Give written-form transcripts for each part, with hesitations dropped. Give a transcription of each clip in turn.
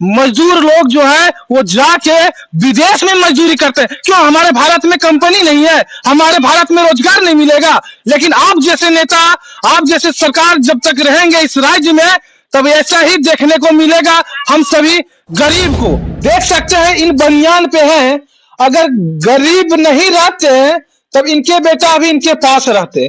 मजदूर लोग जो है वो जाके विदेश में मजदूरी करते हैं। क्यों? हमारे भारत में कंपनी नहीं है, हमारे भारत में रोजगार नहीं मिलेगा। लेकिन आप जैसे नेता, आप जैसे सरकार जब तक रहेंगे इस राज्य में, तब ऐसा ही देखने को मिलेगा। हम सभी गरीब को देख सकते हैं, इन बनियान पे हैं। अगर गरीब नहीं रहते तब इनके बेटा अभी इनके पास रहते,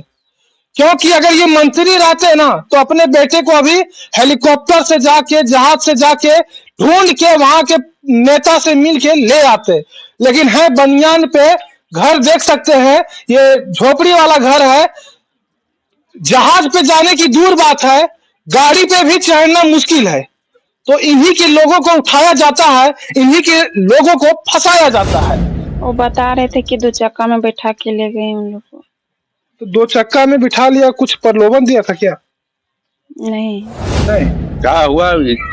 क्योंकि अगर ये मंत्री रहते ना तो अपने बेटे को अभी हेलीकॉप्टर से जाके, जहाज से जाके ढूंढ के वहां के नेता से मिल के ले आते। लेकिन है बनियान पे। घर देख सकते हैं, ये झोपड़ी वाला घर है। जहाज पे जाने की दूर बात है, गाड़ी पे भी चढ़ना मुश्किल है। तो इन्हीं के लोगों को उठाया जाता है, इन्हीं के लोगों को फंसाया जाता है। वो बता रहे थे कि 2 चक्का में बैठा के ले गए उन लोग को। तो 2 चक्का में बिठा लिया, कुछ प्रलोभन दिया था क्या? नहीं नहीं। क्या हुआ,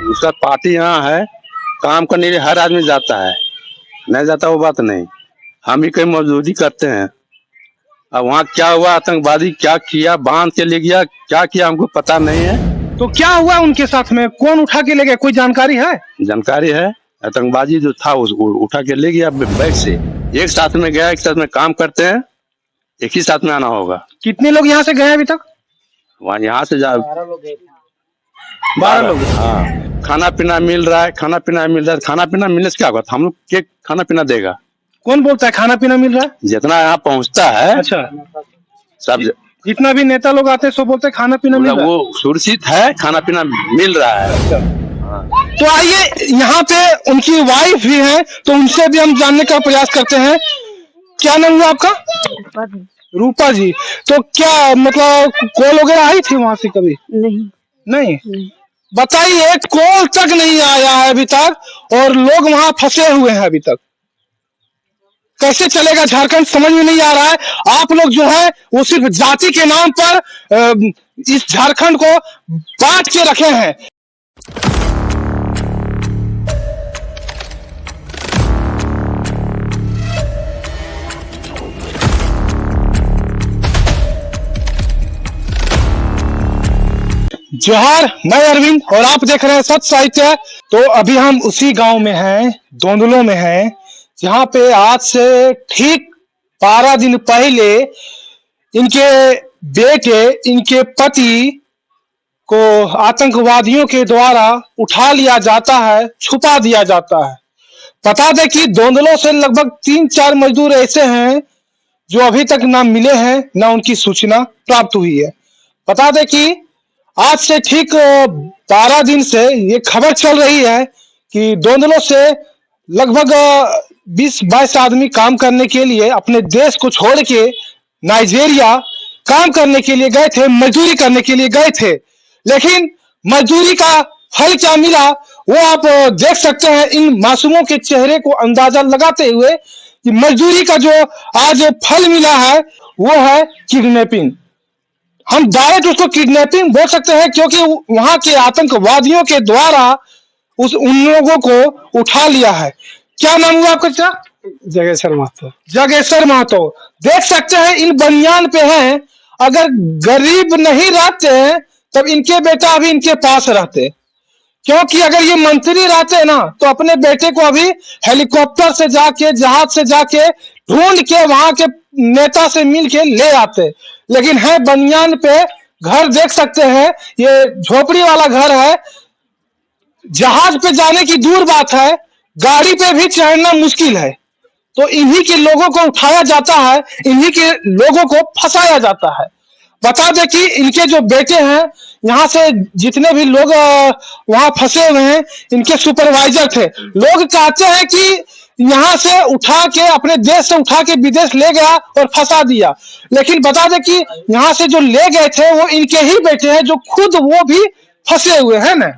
उसका पार्टी यहाँ है, काम करने के लिए हर आदमी जाता है, नहीं जाता वो बात नहीं। हम ही कहीं मजदूरी करते हैं। अब वहाँ क्या हुआ, आतंकवादी क्या किया, बांध के ले गया, क्या किया हमको पता नहीं है। तो क्या हुआ उनके साथ में? कौन उठा के ले गया, कोई जानकारी है? जानकारी है, आतंकवादी जो था उसको उठा के ले गया बैग से। एक साथ में गया, एक साथ में काम करते हैं, एक ही साथ में आना होगा। कितने लोग यहाँ से गए अभी तक? वहाँ यहाँ से 12 लोग। हाँ, खाना पीना मिल रहा है, खाना पीना मिल रहा है। खाना पीना मिलने से क्या होगा, हम लोग के खाना पीना देगा? कौन बोलता है खाना पीना मिल रहा है? जितना यहाँ पहुँचता है अच्छा, सब, जितना भी नेता लोग आते हैं सब बोलते हैं खाना पीना मिल रहा है। वो सुरक्षित है, खाना पीना मिल रहा है। अच्छा। तो आइए, यहाँ पे उनकी वाइफ भी है, तो उनसे भी हम जानने का प्रयास करते हैं। क्या नाम हुआ आपका? रूपा जी। तो क्या मतलब कॉल वगैरह आई थी वहां से कभी? नहीं। बताइए, कॉल तक नहीं आया है अभी तक, और लोग वहां फंसे हुए हैं अभी तक। कैसे चलेगा झारखंड, समझ में नहीं आ रहा है। आप लोग जो है वो सिर्फ जाति के नाम पर इस झारखंड को बांट के रखे हैं। जोहार, मैं अरविंद और आप देख रहे हैं सत्य साहित्य। तो अभी हम उसी गांव में हैं, दोंदलो में हैं, जहां पे आज से ठीक 12 दिन पहले इनके बेटे, इनके पति को आतंकवादियों के द्वारा उठा लिया जाता है, छुपा दिया जाता है। बता दें कि दोंदलो से लगभग 3-4 मजदूर ऐसे हैं जो अभी तक ना मिले हैं, ना उनकी सूचना प्राप्त हुई है। बता दें कि आज से ठीक 12 दिन से ये खबर चल रही है कि दोंदलो से लगभग 20-22 आदमी काम करने के लिए अपने देश को छोड़ के नाइजीरिया काम करने के लिए गए थे, मजदूरी करने के लिए गए थे। लेकिन मजदूरी का फल क्या मिला वो आप देख सकते हैं इन मासूमों के चेहरे को अंदाजा लगाते हुए कि मजदूरी का जो आज फल मिला है वो है किडनैपिंग। हम डायरेक्ट उसको किडनैपिंग बोल सकते हैं, क्योंकि वहां के आतंकवादियों के द्वारा उन लोगों को उठा लिया है। क्या नाम हुआ आपका? जगेश्वर महतो। जगेश्वर महतो। देख सकते हैं इन बनियान पे हैं। अगर गरीब नहीं रहते हैं तब इनके बेटा अभी इनके पास रहते, क्योंकि अगर ये मंत्री रहते ना तो अपने बेटे को अभी हेलीकॉप्टर से जाके, जहाज से जाके ढूंढ के वहां के नेता से मिल के ले आते। लेकिन है बनियान पे। घर देख सकते हैं, ये झोपड़ी वाला घर है। जहाज पे जाने की दूर बात है, गाड़ी पे भी चढ़ना मुश्किल है। तो इन्हीं के लोगों को उठाया जाता है, इन्हीं के लोगों को फंसाया जाता है। बता दें कि इनके जो बेटे हैं, यहाँ से जितने भी लोग वहां फंसे हुए हैं, इनके सुपरवाइजर थे। लोग कहते हैं कि यहाँ से उठा के, अपने देश से उठा के विदेश ले गया और फंसा दिया। लेकिन बता दें कि यहाँ से जो ले गए थे वो इनके ही बेटे हैं, जो खुद वो भी फंसे हुए हैं ना।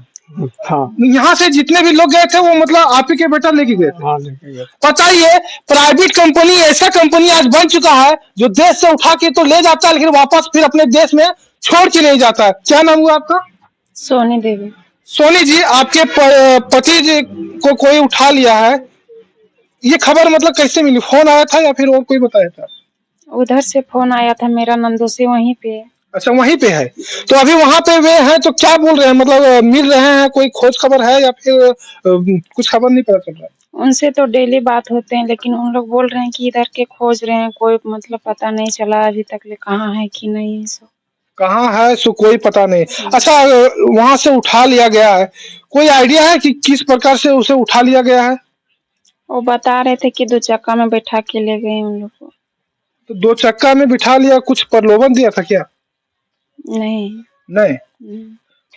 हाँ, यहाँ से जितने भी लोग गए थे वो मतलब आप ही के बेटा लेके गए थे। हाँ, लेके गए। बताइए, प्राइवेट कंपनी, ऐसा कंपनी आज बन चुका है जो देश से उठा के तो ले जाता है, लेकिन वापस फिर अपने देश में छोड़ के नहीं जाता है। क्या नाम हुआ आपका? सोनी देवी। सोनी जी, आपके पति जी को कोई उठा लिया है, ये खबर मतलब कैसे मिली? फोन आया था या फिर और कोई बताया था? उधर से फोन आया था, मेरा नंदोसी वहीं पे। अच्छा वहीं पे है। तो अभी वहां पे वे हैं तो क्या बोल रहे हैं, मतलब मिल रहे हैं, कोई खोज खबर है या फिर कुछ खबर नहीं पता चल रहा है? उनसे तो डेली बात होते हैं, लेकिन उन लोग बोल रहे हैं कि इधर के खोज रहे हैं, कोई मतलब पता नहीं चला अभी तक ले कहाँ है कि नहीं है सो। कहाँ है सो कोई पता नहीं। अच्छा वहां से उठा लिया गया है, कोई आइडिया है कि किस प्रकार से उसे उठा लिया गया है? वो बता रहे थे कि 2 चक्का में बैठा के ले गए उन लोग को। तो 2 चक्का में बिठा लिया, कुछ प्रलोभन दिया था क्या? नहीं। नहीं।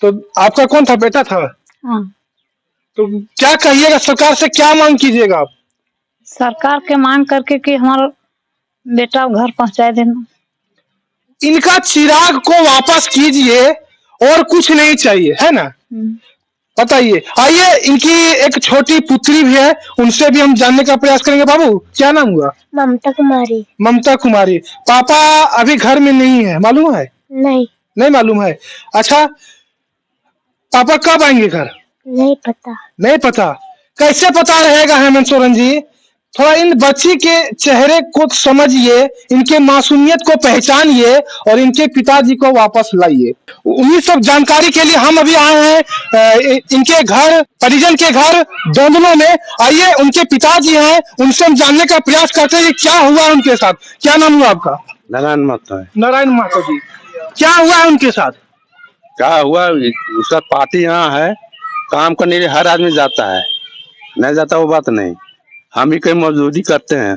तो आपका कौन था, बेटा था? हाँ, तो क्या कहिएगा, सरकार से क्या मांग कीजिएगा आप? सरकार के मांग करके कि हमारा बेटा घर पहुंचा देना। इनका चिराग को वापस कीजिए और कुछ नहीं चाहिए, है ना? बताइए। आइए, इनकी एक छोटी पुत्री भी है, उनसे भी हम जानने का प्रयास करेंगे। बाबू क्या नाम हुआ? ममता कुमारी। ममता कुमारी। पापा अभी घर में नहीं है, मालूम है? नहीं। नहीं मालूम है। अच्छा पापा कब आएंगे घर? नहीं पता। नहीं पता। कैसे पता रहेगा हेमंत सोरेन जी? थोड़ा इन बच्ची के चेहरे को समझिए, इनके मासूमियत को पहचानिए और इनके पिताजी को वापस लाइए। उन्हीं सब जानकारी के लिए हम अभी आए हैं इनके घर, परिजन के घर दोनों में। आइए, उनके पिताजी हैं, उनसे हम जानने का प्रयास करते हैं क्या हुआ उनके साथ। क्या नाम हुआ आपका? नारायण महतो है। नारायण महतो जी, क्या हुआ उनके साथ? क्या हुआ, उसका पार्टी यहाँ है, काम करने के लिए हर आदमी जाता है, नहीं जाता वो बात नहीं, हम ही कहीं मजदूरी करते हैं।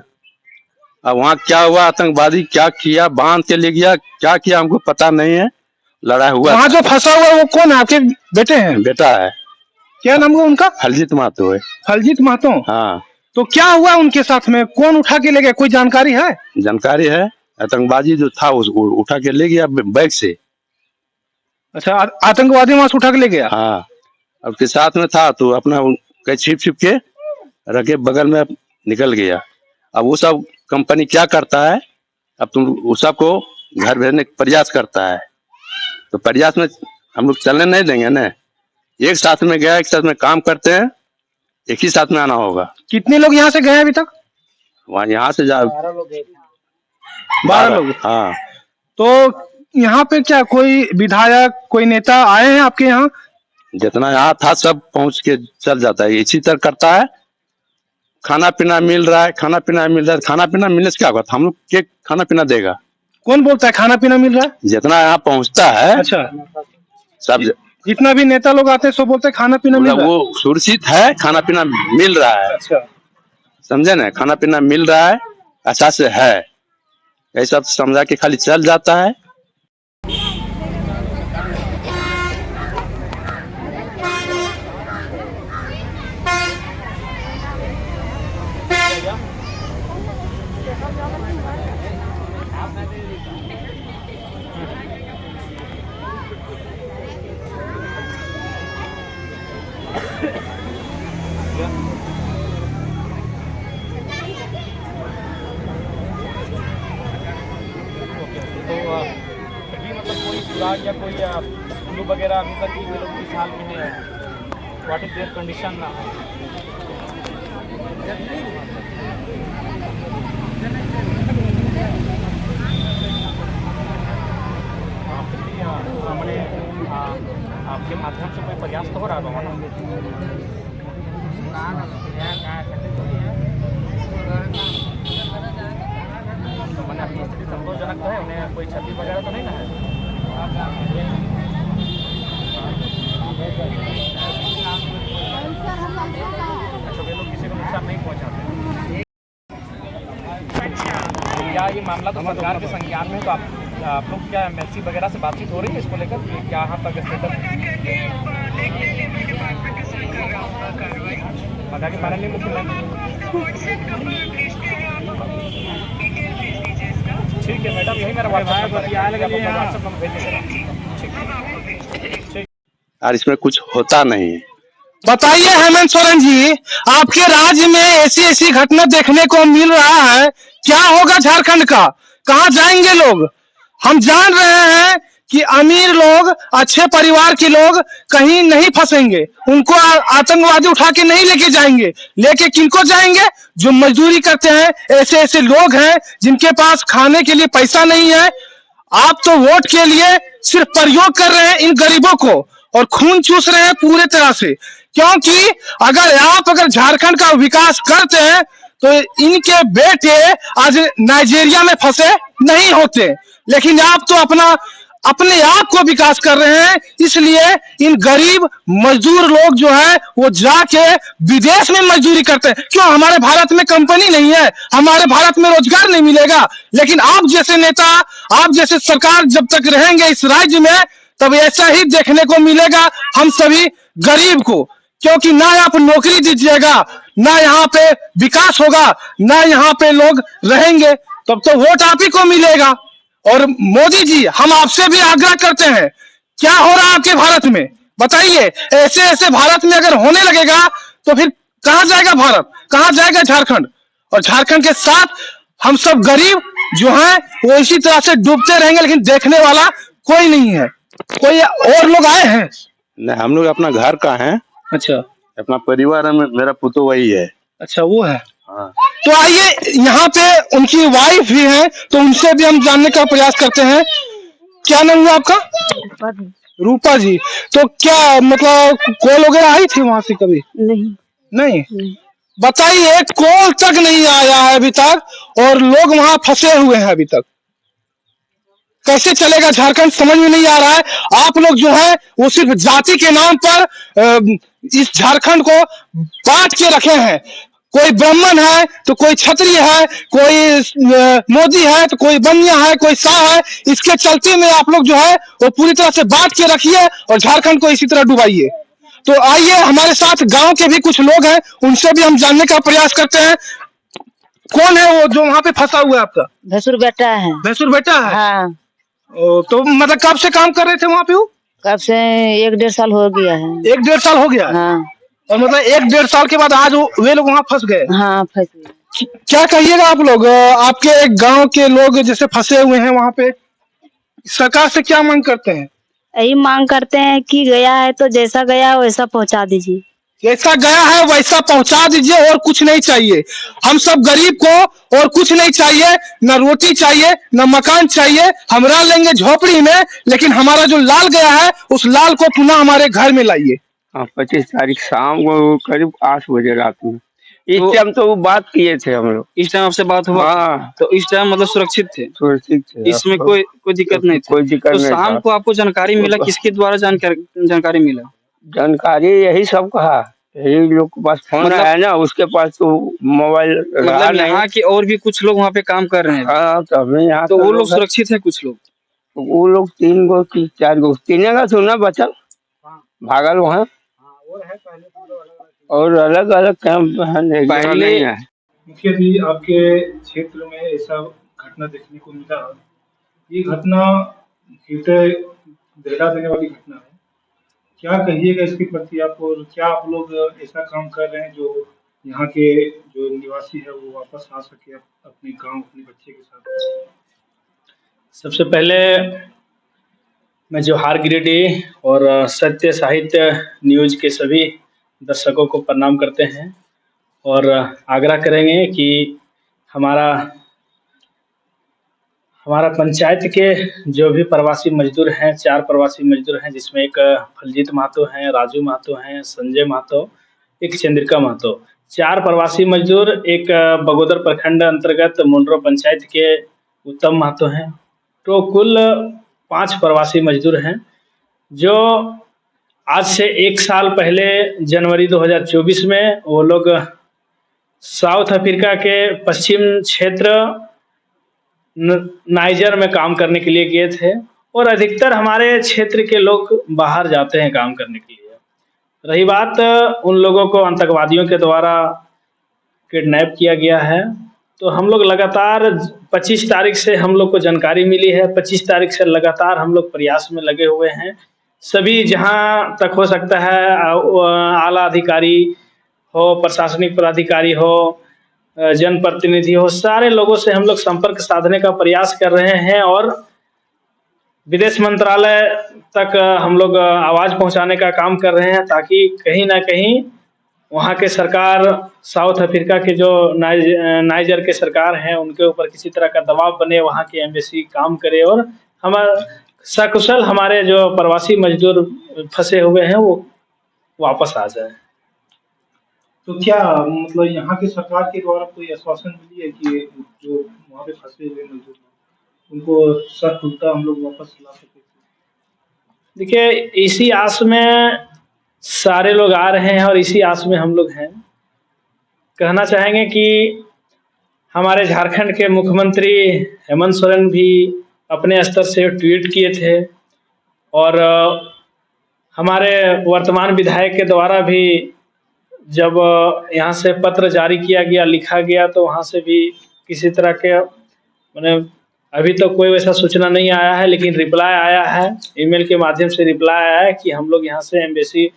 अब वहाँ क्या हुआ, आतंकवादी क्या किया, बांध के ले गया, क्या किया हमको पता नहीं है। लड़ाई हुआ। वहाँ जो फंसा हुआ वो कौन है? आपके बेटे हैं? बेटा है। क्या नाम हुआ उनका? हलजीत महतो है। हलजीत महतो। हाँ। तो क्या हुआ उनके साथ में, कौन उठा के ले गया, कोई जानकारी है? जानकारी है, आतंकवादी जो था उसको उठा के ले गया बैग से। अच्छा आतंकवादी वहां से उठा के ले गया? हाँ, अब के साथ में था तो अपना कहीं छिप छिप के रखे बगल में निकल गया। अब वो सब कंपनी क्या करता है, अब तुम उस सब को घर भेजने का प्रयास करता है, तो प्रयास में हम लोग चलने नहीं देंगे ना। एक साथ में गया, एक साथ में काम करते हैं, एक ही साथ में आना होगा। कितने लोग यहाँ से गए अभी तक? वहाँ यहाँ से 12 लोग। हाँ। तो यहाँ पे क्या कोई विधायक, कोई नेता आए हैं आपके यहाँ? जितना यहाँ था सब पहुंच के चल जाता है, इसी तरह करता है। खाना पीना मिल रहा है, खाना पीना मिल रहा है, खाना पीना मिलने से क्या होगा, हम लोग के खाना पीना देगा? कौन बोलता है खाना पीना मिल रहा है? जितना यहाँ पहुंचता है। अच्छा, सब जितना भी नेता लोग आते हैं सब बोलते हैं खाना पीना मिल रहा है। वो सुरक्षित है, खाना पीना मिल रहा है। अच्छा, समझे ना, खाना पीना मिल रहा है, अच्छा से है, ऐसा समझा के खाली चल जाता है। कहीं मतलब कोई सुराग या कोई फ्लू वगैरह अभी तक ये लोग किस हाल में है, व्हाट इज देयर कंडीशन ना? हमने आपके माध्यम से कोई प्रयास तो हो रहा है ना? तो मैंने आपकी स्थिति संतोषजनक तो है, उन्हें कोई क्षति वगैरह तो नहीं ना है? अच्छा, वे लोग किसी को नुकसान नहीं पहुंचाते? क्या ये मामला तो सरकार के संज्ञान में है, तो आप लोग क्या एमएलसी वगैरह से बातचीत हो रही है इसको लेकर कि क्या यहाँ तक स्टेटस? बता के माननीय मुख्यमंत्री। ठीक है मैडम, यही मेरा व्हाट्सएप नंबर भेज दीजिएगा। और इसमें कुछ होता नहीं है। बताइए हेमंत सोरेन जी, आपके राज्य में ऐसी घटना देखने को मिल रहा है, क्या होगा झारखंड का? कहाँ जाएंगे लोग? हम जान रहे हैं कि अमीर लोग, अच्छे परिवार के लोग कहीं नहीं फंसेंगे, उनको आतंकवादी उठा के नहीं लेके जाएंगे। लेके किनको जाएंगे? जो मजदूरी करते हैं, ऐसे लोग हैं जिनके पास खाने के लिए पैसा नहीं है। आप तो वोट के लिए सिर्फ प्रयोग कर रहे हैं इन गरीबों को और खून चूस रहे हैं पूरे तरह से। क्योंकि अगर झारखंड का विकास करते हैं तो इनके बेटे आज नाइजीरिया में फंसे नहीं होते, लेकिन आप तो अपने आप को विकास कर रहे हैं। इसलिए इन गरीब मजदूर लोग जो है वो जाके विदेश में मजदूरी करते हैं। क्यों? हमारे भारत में कंपनी नहीं है, हमारे भारत में रोजगार नहीं मिलेगा। लेकिन आप जैसे नेता, आप जैसे सरकार जब तक रहेंगे इस राज्य में, तब ऐसा ही देखने को मिलेगा हम सभी गरीब को। क्योंकि ना आप नौकरी दीजिएगा, ना यहाँ पे विकास होगा, ना यहाँ पे लोग रहेंगे, तब तो वोट आप ही को मिलेगा। और मोदी जी, हम आपसे भी आग्रह करते हैं, क्या हो रहा है आपके भारत में बताइए। ऐसे ऐसे भारत में अगर होने लगेगा तो फिर कहां जाएगा भारत, कहां जाएगा झारखंड। और झारखंड के साथ हम सब गरीब जो हैं वो इसी तरह से डूबते रहेंगे, लेकिन देखने वाला कोई नहीं है। कोई और लोग आए हैं? नहीं, हम लोग अपना घर का है, अच्छा, अपना परिवार में मेरा पुतो वही है। अच्छा, वो है। हाँ। तो आइए, यहाँ पे उनकी वाइफ भी है, तो उनसे भी हम जानने का प्रयास करते हैं। क्या नाम हुआ आपका? रूपा जी। तो क्या मतलब कॉल वगैरह आई थी वहां से कभी? नहीं। बताइए, कॉल तक नहीं आया है अभी तक और लोग वहां फंसे हुए हैं अभी तक। कैसे चलेगा झारखंड, समझ में नहीं आ रहा है। आप लोग जो है वो सिर्फ जाति के नाम पर इस झारखंड को बांट के रखे हैं। कोई ब्राह्मण है तो कोई क्षत्रिय है, कोई मोदी है तो कोई बनिया है, कोई शाह है। इसके चलते में आप लोग जो है वो पूरी तरह से बांट के रखिए और झारखंड को इसी तरह डुबाइए। तो आइए, हमारे साथ गांव के भी कुछ लोग हैं, उनसे भी हम जानने का प्रयास करते हैं। कौन है वो जो वहां पे फंसा हुआ है आपका? भसुर बेटा है। भैंसुर बेटा है? हाँ। तो मतलब कब से काम कर रहे थे वहां पे वो? कब से 1-1.5 साल हो गया है। 1-1.5 साल हो गया? हाँ। और मतलब 1-1.5 साल के बाद आज वे लोग वहां फंस गए? हाँ, फंस गए। क्या कहिएगा आप लोग, आपके गांव के लोग जैसे फंसे हुए हैं वहां पे, सरकार से क्या मांग करते हैं? यही मांग करते हैं कि गया है तो जैसा गया है वैसा पहुंचा दीजिए। जैसा गया है वैसा पहुंचा दीजिए और कुछ नहीं चाहिए। हम सब गरीब को और कुछ नहीं चाहिए, न रोटी चाहिए, न मकान चाहिए। हम रह लेंगे झोपड़ी में, लेकिन हमारा जो लाल गया है उस लाल को पुनः हमारे घर में लाइए। 25 तारीख शाम को करीब 8 बजे रात में इस टाइम तो वो बात किए थे हम लोग। इस टाइम आपसे बात हुआ? हाँ। तो इस टाइम मतलब सुरक्षित थे? सुरक्षित थे, इसमें कोई दिक्कत नहीं थी? कोई दिक्कत तो नहीं। शाम को आपको जानकारी मिला, किसके द्वारा जानकारी मिला? जानकारी यही सब कहा, यही लोग के पास फोन मतलब, है ना, उसके पास तो मोबाइल मतलब यहाँ के और भी कुछ लोग वहाँ पे काम कर रहे हैं? हाँ, तभी यहाँ तो वो लोग सुरक्षित है? कुछ लोग, वो लोग 3 गो की 4 गो, 3 का सुना बचल भागल वहाँ, और अलग अलग कैंप पहले है। मुखिया जी, आपके क्षेत्र में ऐसा घटना देखने को मिला, ये घटना हृदय दहला देने वाली घटना है। क्या कहिएगा इसके प्रति आप, और क्या आप लोग ऐसा काम कर रहे हैं जो यहाँ के जो निवासी है वो वापस आ सके अपने गांव, अपने बच्चे के साथ? सबसे पहले मैं जोहार गिरिडीह और सत्य साहित्य न्यूज के सभी दर्शकों को प्रणाम करते हैं और आग्रह करेंगे कि हमारा पंचायत के जो भी प्रवासी मजदूर हैं, 4 प्रवासी मजदूर हैं, जिसमें एक फलजीत महतो हैं, राजू महतो हैं, संजय महतो, एक चंद्रिका महतो। 4 प्रवासी मजदूर एक बगोदर प्रखंड अंतर्गत मुंडरो पंचायत के उत्तम महतो हैं। तो कुल 5 प्रवासी मजदूर हैं जो आज से 1 साल पहले जनवरी 2024 में वो लोग साउथ अफ्रीका के पश्चिम क्षेत्र नाइजर में काम करने के लिए गए थे और अधिकतर हमारे क्षेत्र के लोग बाहर जाते हैं काम करने के लिए। रही बात, उन लोगों को आतंकवादियों के द्वारा किडनैप किया गया है। तो हम लोग लगातार 25 तारीख से हम लोग को जानकारी मिली है, 25 तारीख से लगातार हम लोग प्रयास में लगे हुए हैं। सभी जहां तक हो सकता है आला अधिकारी हो, प्रशासनिक पदाधिकारी हो, जनप्रतिनिधि हो, सारे लोगों से हम लोग संपर्क साधने का प्रयास कर रहे हैं और विदेश मंत्रालय तक हम लोग आवाज पहुंचाने का काम कर रहे हैं, ताकि कहीं ना कहीं वहाँ के सरकार, साउथ अफ्रीका के जो नाइजर के सरकार हैं, उनके ऊपर किसी तरह का दबाव बने, वहाँ की एम्बेसी काम करे और हमारे सकुशल हमारे जो प्रवासी मजदूर फंसे हुए हैं वो वापस आ जाए। तो क्या मतलब यहाँ की सरकार के द्वारा कोई आश्वासन मिली है कि जो वहाँ पे फंसे हुए मजदूर हैं, उनको सकुशलता हम लोग वापस ला सके? देखिए, इसी आस में सारे लोग आ रहे हैं और इसी आस में हम लोग हैं। कहना चाहेंगे कि हमारे झारखंड के मुख्यमंत्री हेमंत सोरेन भी अपने स्तर से ट्वीट किए थे और हमारे वर्तमान विधायक के द्वारा भी जब यहाँ से पत्र जारी किया गया, लिखा गया, तो वहाँ से भी किसी तरह के मैंने अभी तो कोई वैसा सूचना नहीं आया है, लेकिन रिप्लाई आया है, ईमेल के माध्यम से रिप्लाई आया है कि हम लोग यहाँ से एम्बेसी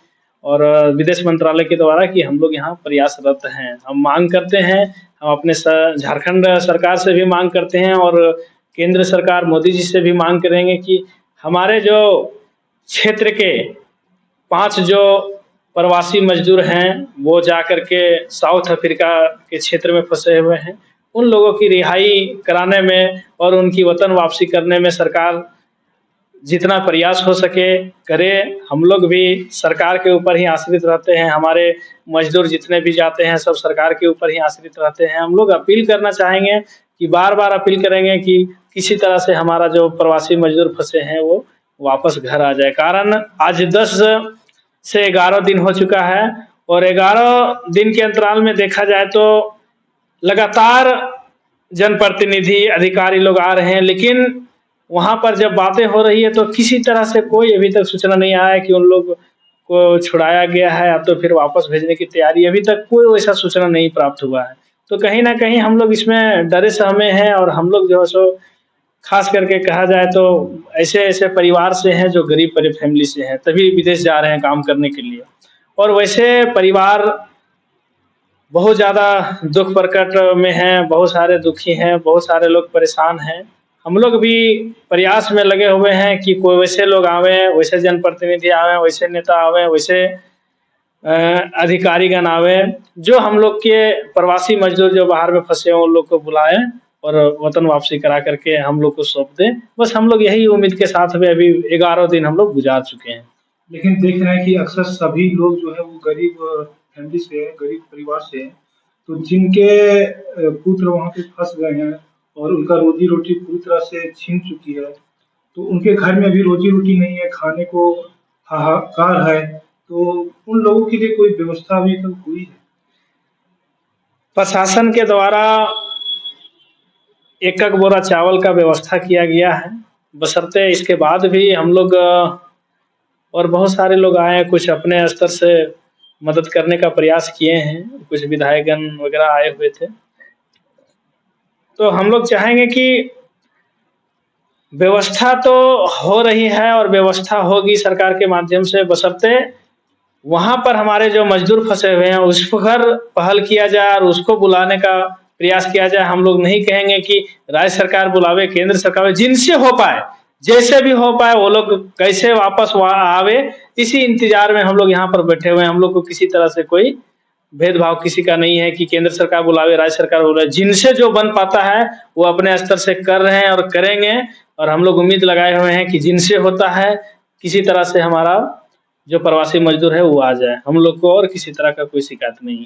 और विदेश मंत्रालय के द्वारा कि हम लोग यहाँ प्रयासरत हैं। हम मांग करते हैं, हम अपने झारखंड सरकार से भी मांग करते हैं और केंद्र सरकार मोदी जी से भी मांग करेंगे कि हमारे जो क्षेत्र के 5 जो प्रवासी मजदूर हैं वो जा कर के साउथ अफ्रीका के क्षेत्र में फंसे हुए हैं, उन लोगों की रिहाई कराने में और उनकी वतन वापसी करने में सरकार जितना प्रयास हो सके करे। हम लोग भी सरकार के ऊपर ही आश्रित रहते हैं, हमारे मजदूर जितने भी जाते हैं सब सरकार के ऊपर ही आश्रित रहते हैं। हम लोग अपील करना चाहेंगे कि बार बार अपील करेंगे कि किसी तरह से हमारा जो प्रवासी मजदूर फंसे हैं वो वापस घर आ जाए। कारण आज 10 से 11 दिन हो चुका है और 11 दिन के अंतराल में देखा जाए तो लगातार जनप्रतिनिधि अधिकारी लोग आ रहे हैं, लेकिन वहां पर जब बातें हो रही है तो किसी तरह से कोई अभी तक सूचना नहीं आया है कि उन लोग को छुड़ाया गया है या तो फिर वापस भेजने की तैयारी, अभी तक कोई वैसा सूचना नहीं प्राप्त हुआ है। तो कहीं ना कहीं हम लोग इसमें डरे सहमे हैं और हम लोग जो है सो खास करके कहा जाए तो ऐसे ऐसे परिवार से हैं जो गरीब फैमिली से हैं, तभी विदेश जा रहे हैं काम करने के लिए। और वैसे परिवार बहुत ज़्यादा दुख प्रकट में हैं, बहुत सारे दुखी हैं, बहुत सारे लोग परेशान हैं। हम लोग भी प्रयास में लगे हुए हैं कि कोई वैसे लोग आवे, वैसे जनप्रतिनिधि आवे, वैसे नेता आवे, वैसे अधिकारीगण आवे जो हम लोग के प्रवासी मजदूर जो बाहर में फंसे हैं उन लोग को बुलाएं और वतन वापसी करा करके हम लोग को सौंप दें। बस हम लोग यही उम्मीद के साथ में अभी 11 दिन हम लोग गुजार चुके हैं। लेकिन देख रहे हैं कि अक्सर सभी लोग जो है वो गरीब फैमिली से हैं, गरीब परिवार से हैं, तो जिनके पुत्र वहाँ पे फंस गए हैं और उनका रोजी रोटी पूरी तरह से छीन चुकी है, तो उनके घर में भी रोजी रोटी नहीं है, खाने को हाहाकार है, तो उन लोगों के लिए कोई व्यवस्था अभी तक हुई है? प्रशासन के द्वारा 1 बोरा चावल का व्यवस्था किया गया है, बशर्ते इसके बाद भी हम लोग और बहुत सारे लोग आए हैं, कुछ अपने स्तर से मदद करने का प्रयास किए हैं, कुछ विधायकगण वगैरह आए हुए थे। तो हम लोग चाहेंगे कि व्यवस्था तो हो रही है और व्यवस्था होगी सरकार के माध्यम से, बशर्ते वहां पर हमारे जो मजदूर फंसे हुए हैं उस पर पहल किया जाए और उसको बुलाने का प्रयास किया जाए। हम लोग नहीं कहेंगे कि राज्य सरकार बुलावे, केंद्र सरकार, जिनसे हो पाए, जैसे भी हो पाए वो लोग कैसे वापस वहां आवे, इसी इंतजार में हम लोग यहाँ पर बैठे हुए हैं। हम लोग को किसी तरह से कोई भेदभाव किसी का नहीं है कि केंद्र सरकार बुलावे, राज्य सरकार बुलावे, जिनसे जो बन पाता है वो अपने स्तर से कर रहे हैं और करेंगे। और हम लोग उम्मीद लगाए हुए हैं कि जिनसे होता है किसी तरह से हमारा जो प्रवासी मजदूर है वो आ जाए। हम लोग को और किसी तरह का कोई शिकायत नहीं है।